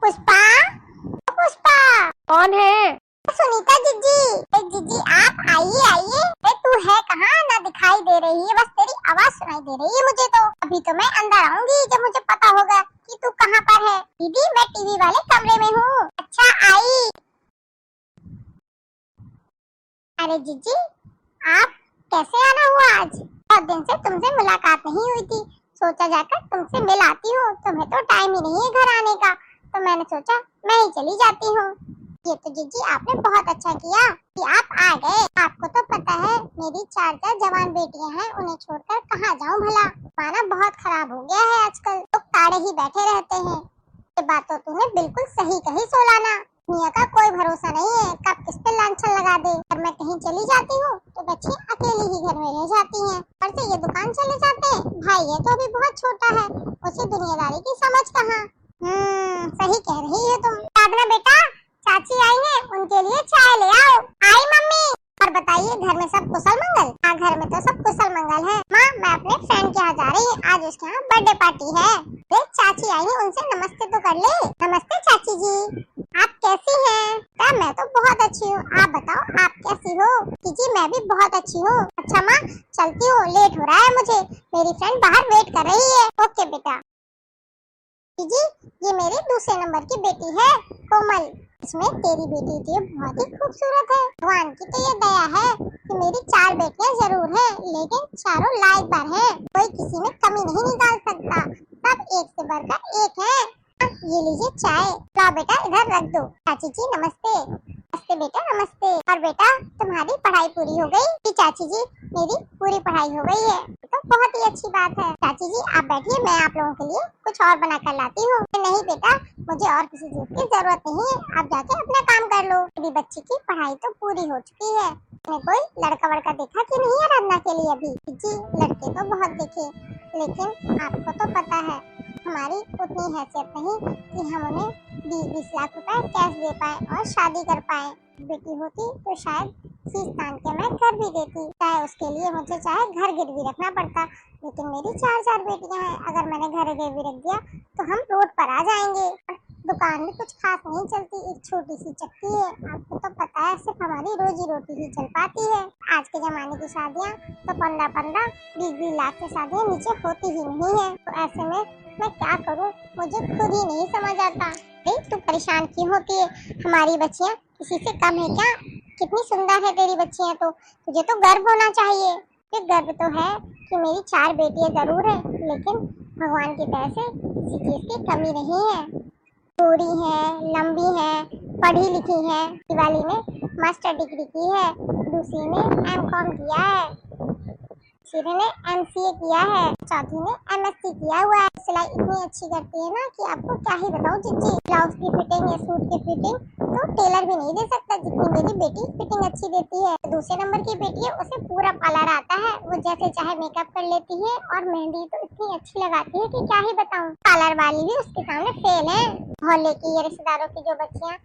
पुष्पा, पुष्पा कौन है? सुनीता जीजी। जीजी आप आइए आइए। तू है कहाँ? ना दिखाई दे रही है, बस तेरी आवाज सुनाई दे रही है मुझे तो। अभी तो मैं अंदर आऊंगी जब मुझे पता होगा कि तू कहाँ पर है। दीदी मैं टीवी वाले कमरे में हूँ। अच्छा आई। अरे जीजी आप कैसे आना हुआ आज? बहुत दिन से तुमसे मुलाकात नहीं हुई थी, सोचा जाकर तुमसे मिल आती हूँ। तुम्हें तो टाइम ही नहीं है घर आने का, तो मैंने सोचा मैं ही चली जाती हूँ। ये तो जीजी आपने बहुत अच्छा किया कि आप आ गए। आपको तो पता है मेरी 4 जवान बेटियां हैं, उन्हें छोड़कर कहाँ जाऊँ भला। माना बहुत खराब हो गया है आजकल, लोग ताड़े ही बैठे रहते हैं। ये बात तो तूने बिल्कुल सही कही सोलाना। दुनिया का कोई भरोसा नहीं है, कब किस पे लांछन लगा दे। और मैं कहीं चली जाती हूँ तो बच्ची अकेली ही घर में रह जाती हैं। और से ये दुकान चले जाते हैं। भाई है तो अभी बहुत छोटा है, उसे दुनियादारी की समझ कहाँ। सही कह रही है तुम। साधना बेटा चाची आई है, उनके लिए चाय ले आओ। आई मम्मी। और बताइए घर में सब कुशल मंगल? हाँ घर में तो सब कुशल मंगल है। माँ मैं अपने फ्रेंड के यहाँ जा रही हूँ, आज उसके यहाँ बर्थडे पार्टी है। देख चाची आई है, उनसे नमस्ते तो कर ले। नमस्ते चाची जी, आप कैसी हैं? मैं तो बहुत अच्छी हूँ, आप बताओ आप कैसी हो? जी मैं भी बहुत अच्छी हूँ। अच्छा माँ चलती हूँ, लेट हो रहा है मुझे, मेरी फ्रेंड बाहर वेट कर रही है। ओके बेटा। जी ये मेरे दूसरे नंबर की बेटी है कोमल। इसमें तेरी बेटी थी बहुत ही खूबसूरत है। भगवान की तो ये दया है कि मेरी 4 बेटियां जरूर हैं, लेकिन चारों लायकदार हैं, कोई किसी में कमी नहीं निकाल सकता। सब एक से बढ़कर एक है। ये लीजिए चाय। लाओ बेटा इधर रख दो। चाची जी नमस्ते। नमस्ते बेटा नमस्ते। और बेटा तुम्हारी पढ़ाई पूरी हो गई? जी चाची जी मेरी पूरी पढ़ाई हो गई है। तो बहुत ही अच्छी बात है। चाची जी आप बैठिए, मैं आप लोगों के लिए कुछ और बना कर लाती हूँ। नहीं बेटा मुझे और किसी चीज की जरूरत नहीं है, आप जाके अपना काम कर लो। मेरी बच्ची की पढ़ाई तो पूरी हो चुकी है। मैंने कोई लड़का वड़का देखा कि नहीं आराधना के लिए अभी? जी लड़के तो बहुत देखे, लेकिन आपको तो पता है हमारी उतनी हैसियत नहीं कि हम उन्हें 20-20 लाख रुपए कैश दे पाए और शादी कर पाए। बेटी होती तो शायद फीस तान के मैं घर भी देती, चाहे उसके लिए मुझे चाहे घर गिरवी रखना पड़ता। लेकिन मेरी 4 बेटियां हैं, अगर मैंने घर गिरवी रख दिया तो हम रोड पर आ जाएंगे। दुकान में कुछ खास नहीं चलती, एक छोटी सी चक्की है। आपको तो पता है सिर्फ हमारी रोजी रोटी ही चल पाती है। आज के जमाने की शादियाँ तो 15-15, 20-20 लाख की शादियाँ नीचे होती ही नहीं है। तो ऐसे में मैं क्या करूँ, मुझे खुद ही नहीं समझ आता। तू परेशान क्यों होती है? हमारी बच्चियाँ किसी से कम है क्या? कितनी सुंदर है तेरी बच्चियाँ, तो तुझे तो गर्व होना चाहिए। ये गर्व तो है कि मेरी 4 बेटियाँ जरूर है, लेकिन भगवान की दया से किसी चीज की कमी नहीं है। गोरी है, लंबी है, पढ़ी लिखी है। दिवाली ने मास्टर डिग्री की है, दूसरी ने एमकॉम किया है, तीसरी ने एमसीए किया है, चौथी ने एमएससी किया हुआ है। सिलाई इतनी अच्छी करती है ना कि आपको क्या ही बताऊं जीजी। ब्लाउज की फिटिंग या सूट की फिटिंग तो टेलर भी नहीं दे सकता जितनी मेरी बेटी फिटिंग अच्छी देती है। दूसरे नंबर की बेटी है, उसे पूरा पार्लर आता है, वो जैसे चाहे मेकअप कर लेती है और मेहंदी तो इतनी अच्छी लगाती है कि क्या ही बताऊं। पार्लर वाली भी उसके सामने फेल है। मोहल्ले की या रिश्तेदारों की जो बच्चियां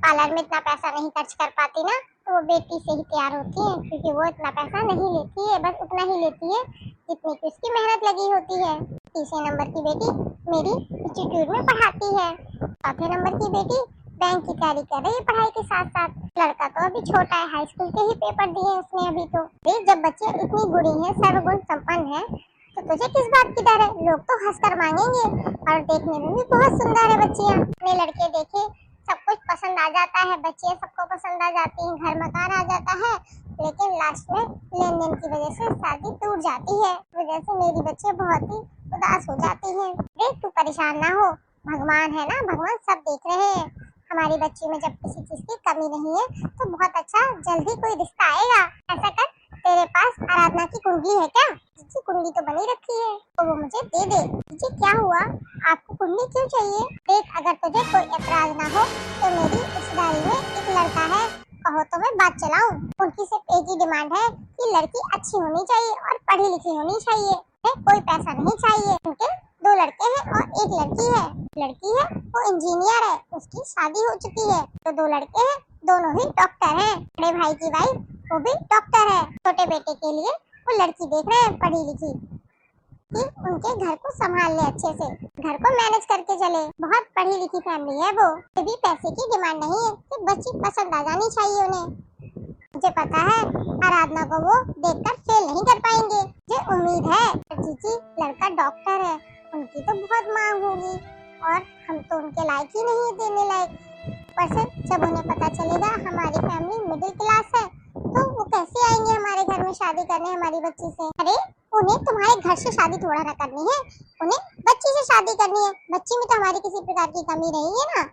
पार्लर में इतना पैसा नहीं खर्च कर पाती ना, तो वो बेटी से ही तैयार होती है, क्योंकि वो इतना पैसा नहीं लेती है, बस उतना ही लेती है जितनी की उसकी मेहनत लगी होती है। तीसरे नंबर की बेटी मेरी इंस्टीट्यूट में पढ़ाती है। चौथे नंबर की बेटी बैंक की तैयारी कर रही है पढ़ाई के साथ साथ। लड़का तो अभी छोटा है, हाई स्कूल के ही पेपर दिए उसने अभी तो। जब बच्चे इतनी बुरी है, सर्वगुण संपन्न है, तो तुझे किस बात की डर है? लोग तो हंसकर मांगेंगे। और देखने में भी बहुत सुंदर है बच्चियाँ। अपने लड़के देखे सब कुछ पसंद आ जाता है, बच्चे सबको पसंद आ जाती हैं, घर मकान आ जाता है, लेकिन लास्ट में लेन देन की वजह से शादी टूट जाती है। वजह से मेरी बच्चे बहुत ही उदास हो जाती हैं। देख तू परेशान ना हो, भगवान है ना, भगवान सब देख रहे हैं। हमारी बच्ची में जब किसी चीज की कमी नहीं है तो बहुत अच्छा जल्द ही कोई रिश्ता आएगा। ऐसा कर, तेरे पास आराधना की कुंडली है क्या? जी कुंडली तो बनी रखी है, तो वो मुझे दे दे। जी क्या हुआ, आपको कुंडली क्यों चाहिए? देख अगर तुझे कोई एतराज ना हो तो मेरी रिश्तेदारी में एक लड़का है, कहो तो मैं बात चलाऊं। उनकी सिर्फ एक ही डिमांड है कि लड़की अच्छी होनी चाहिए और पढ़ी लिखी होनी चाहिए, कोई पैसा नहीं चाहिए। उनके 2 लड़के हैं और 1 लड़की है। लड़की है वो इंजीनियर है, उसकी शादी हो चुकी है। तो 2 लड़के हैं, दोनों ही डॉक्टर हैं। बड़े भाई की वाइफ वो भी डॉक्टर है। छोटे बेटे के लिए वो लड़की देख रहे हैं पढ़ी लिखी। कि उनके घर को संभाल ले, अच्छे से घर को मैनेज करके चले। बहुत पढ़ी लिखी फैमिली है वो, भी पैसे की डिमांड नहीं है कि बच्ची पसंद आ जानी चाहिए उन्हें। मुझे पता है आराधना को वो देखकर फेल नहीं कर पाएंगे। मुझे उम्मीद है जीजी लड़का डॉक्टर है, उनकी तो बहुत मांग होगी और हम तो उनके लायक ही नहीं है देने लायक। पर से जब उन्हें पता चलेगा हमारी फैमिली मिडिल क्लास है तो वो कैसे आएंगे हमारे घर में शादी करने हमारी बच्ची से। अरे उन्हें तुम्हारे घर से शादी थोड़ा ना करनी है, उन्हें बच्ची से शादी करनी है। बच्ची में तो हमारी किसी प्रकार की कमी नहीं है ना।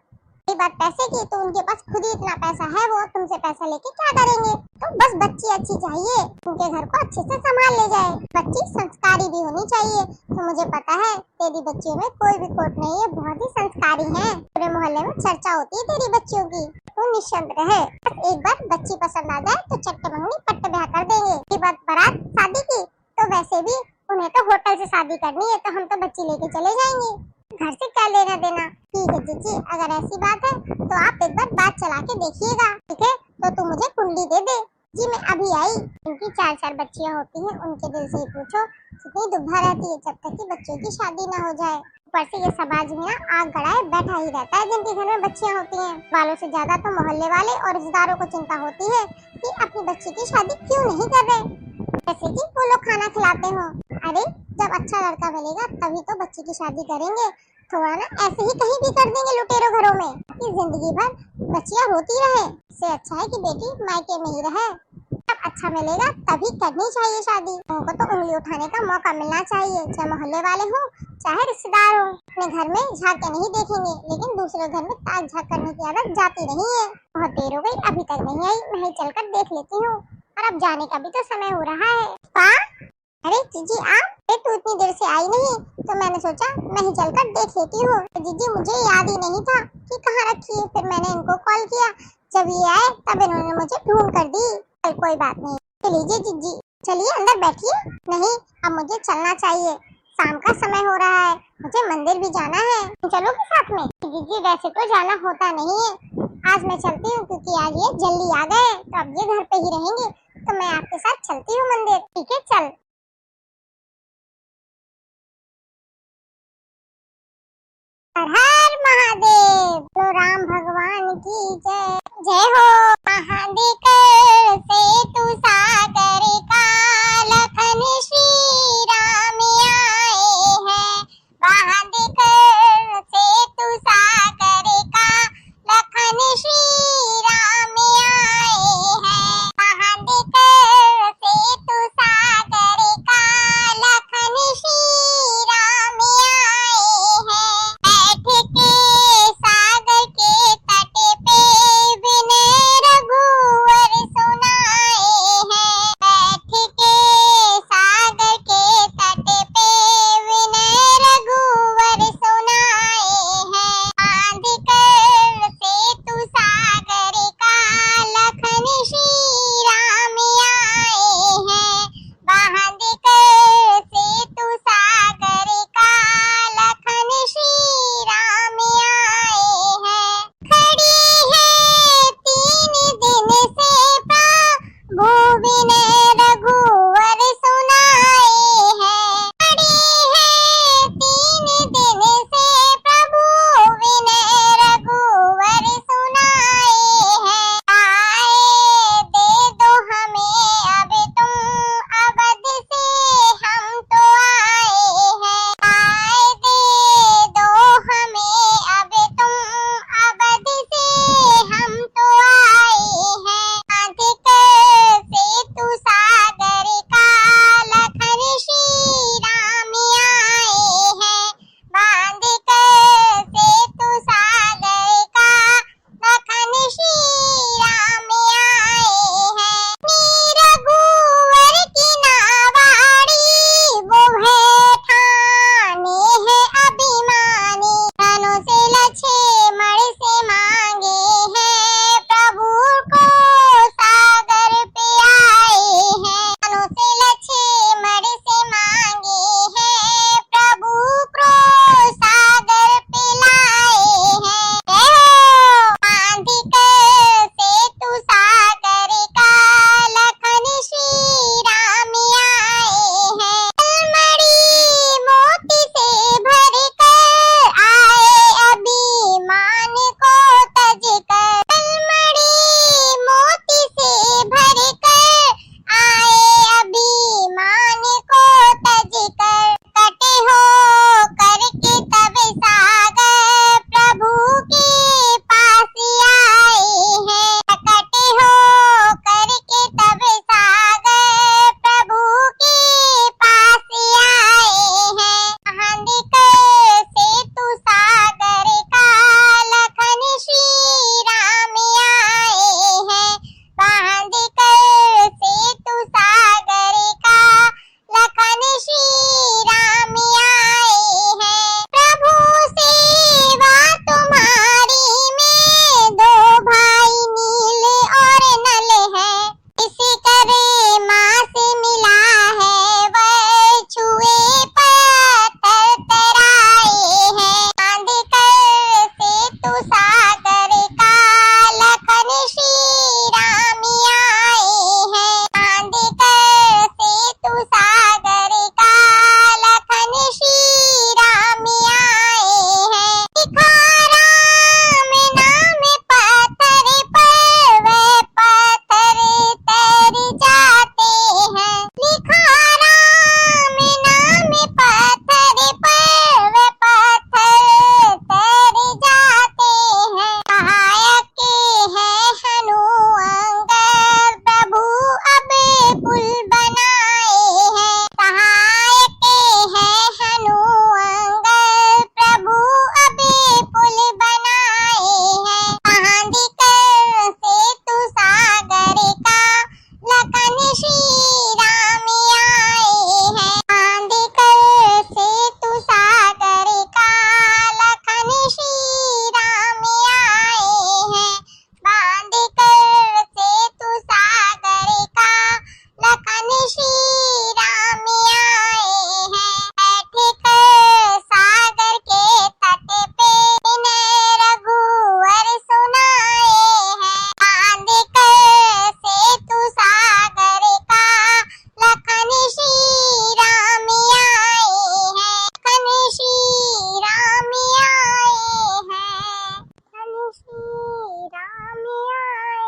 ये बात पैसे की, तो उनके पास खुद ही इतना पैसा है, वो तुमसे पैसा लेके क्या करेंगे। तो बस बच्ची अच्छी चाहिए, उनके घर को अच्छे से संभाल ले जाए। बच्ची संस्कारी भी होनी चाहिए। तो मुझे पता है तेरी बच्चियों में कोई भी खोट नहीं है, बहुत ही संस्कारी है। पूरे मोहल्ले में चर्चा होती है तेरी बच्चियों की। तो निश्चिंत रहे, बस एक बार बच्ची पसंद आ जाए तो चट्टे मंगनी पट्टे ब्याह कर देंगे। ये बात बारात शादी की, तो वैसे भी उन्हें तो होटल से शादी करनी है, तो हम तो बच्ची लेके चले जाएंगे, घर से क्या लेना देना। ठीक है जीजी, अगर ऐसी बात है तो आप एक बार बात चला के देखिएगा, ठीक है। तो तू मुझे कुंडली दे दे। जी मैं अभी आई। इनकी 4 बच्चियां होती हैं, उनके दिल से ही पूछो कितनी दुबला रहती है जब तक कि बच्चों की शादी ना हो जाए। ऊपर से ये समाज में ना आग गड़ाए बैठा ही रहता है जिनके घर में बच्चियां होती हैं। वालों से ज्यादा तो मोहल्ले वाले और रिश्तेदारों को चिंता होती है कि अपनी बच्ची की शादी क्यों नहीं कर रहे, जैसे कि वो लोग खाना खिलाते हो। अरे जब अच्छा लड़का मिलेगा तभी तो बच्ची की शादी करेंगे, थोड़ा ना ऐसे ही कहीं भी कर देंगे लुटेरों घरों में कि जिंदगी भर बच्चियां रोती रहे। इससे अच्छा है कि बेटी मायके में ही रहे। जब अच्छा मिलेगा तभी करनी चाहिए शादी। उनको तो उंगली उठाने का मौका मिलना चाहिए, चाहे मोहल्ले वाले हो चाहे रिश्तेदार हो। अपने घर में झांक के नहीं देखेंगे, लेकिन दूसरे घर में ताक झांक करने की आदत जाती नहीं है। बहुत देर हो गई, अभी तक नहीं आई, मैं ही चलकर देख लेती हूँ। और अब जाने का भी तो समय हो रहा है। अरे जीजी आप तू इतनी देर से आई नहीं, तो मैंने सोचा मैं ही चलकर देख लेती हूँ। जीजी मुझे याद ही नहीं था कि कहाँ रखी है, फिर मैंने इनको कॉल किया। जब ये आए तब इन्होंने मुझे ढूंढ कर दी। कोई बात नहीं, चलिए जीजी चलिए अंदर बैठिए। नहीं अब मुझे चलना चाहिए, शाम का समय हो रहा है, मुझे मंदिर भी जाना है। चलोगे साथ में? जीजी वैसे तो जाना होता नहीं है, आज मैं चलती हूँ क्योंकि आज ये जल्दी आ गए, तो अब ये घर पे ही रहेंगे, तो मैं आपके साथ चलती हूँ मंदिर। ठीक है चल। हर हर महादेव, बोलो राम भगवान की जय। जय हो महादेव से तू सागर का, लखन श्री राम आए हैं। महादेव से तू सागर का, लखन श्री राम आए हैं। महादेव से तू सागर का, लखन श्री राम आए हैं। बैठ के सागर के तट पे विनय सागर का लखन श्री राम आए हैं। बांध कर सेतु सागर का लखन श्री राम आए हैं। लिखा राम नाम पत्थर पर वे पत्थर तर जाते हैं। लिखा राम नाम पत्थर पर वे पत्थर तर जाते हैं। सहायक है हनु अंगद प्रभु अब पुल बनाए हैं। सहायक है हनु अंगद प्रभु अब पुल बनाए हैं। बांध कर सेतु सागर का लखन श्री राम आए हैं। बांध कर सेतु सागर का लखन श्री राम आए हैं। बांध कर सेतु सागर का लखन श्री राम आए हैं। बैठ कर सागर के तट पे इन्हें रघुवर सुनाए हैं। बांध कर सेतु सागर का लखन श्री राम आए हैं। लखन श्री राम आए हैं। लखन श्री राम आए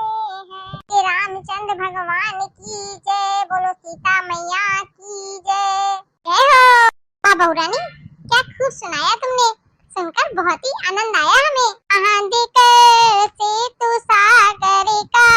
हैं। श्री रामचंद्र भगवान की जय। बोलो सीता मैया की जय। जय हो। वाह बहू रानी, क्या खूब सुनाया तुमने। सुनकर बहुत ही आनंद आया हमें। बांध कर सेतु सागर का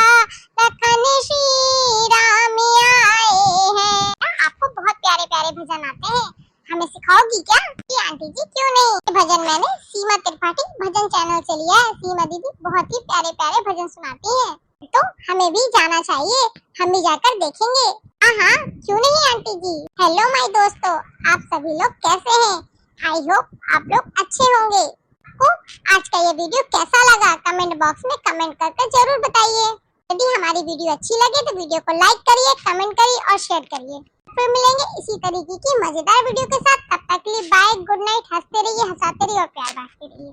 लखन श्री राम आए हैं। आपको बहुत प्यारे प्यारे भजन आते हैं, हमें सिखाओगी क्या? जी आंटी जी क्यों नहीं। ये भजन मैंने सीमा त्रिपाठी भजन चैनल से लिया है। सीमा दीदी बहुत ही प्यारे प्यारे भजन सुनाती हैं, तो हमें भी जाना चाहिए। हम भी जाकर देखेंगे। हाँ क्यों नहीं आंटी जी। हेलो माय दोस्तों, आप सभी लोग कैसे हैं? आई होप आप लोग अच्छे होंगे। आपको आज का ये वीडियो कैसा लगा कमेंट बॉक्स में कमेंट करके जरूर बताइए। यदि हमारी वीडियो अच्छी लगे तो वीडियो को लाइक करिए, कमेंट करिए और शेयर करिए। फिर मिलेंगे इसी तरीके की मजेदार वीडियो के साथ। तब तक के लिए बाय, गुड नाइट। हंसते रहिए, हंसाते रहिए और प्यार बांटते रहिए।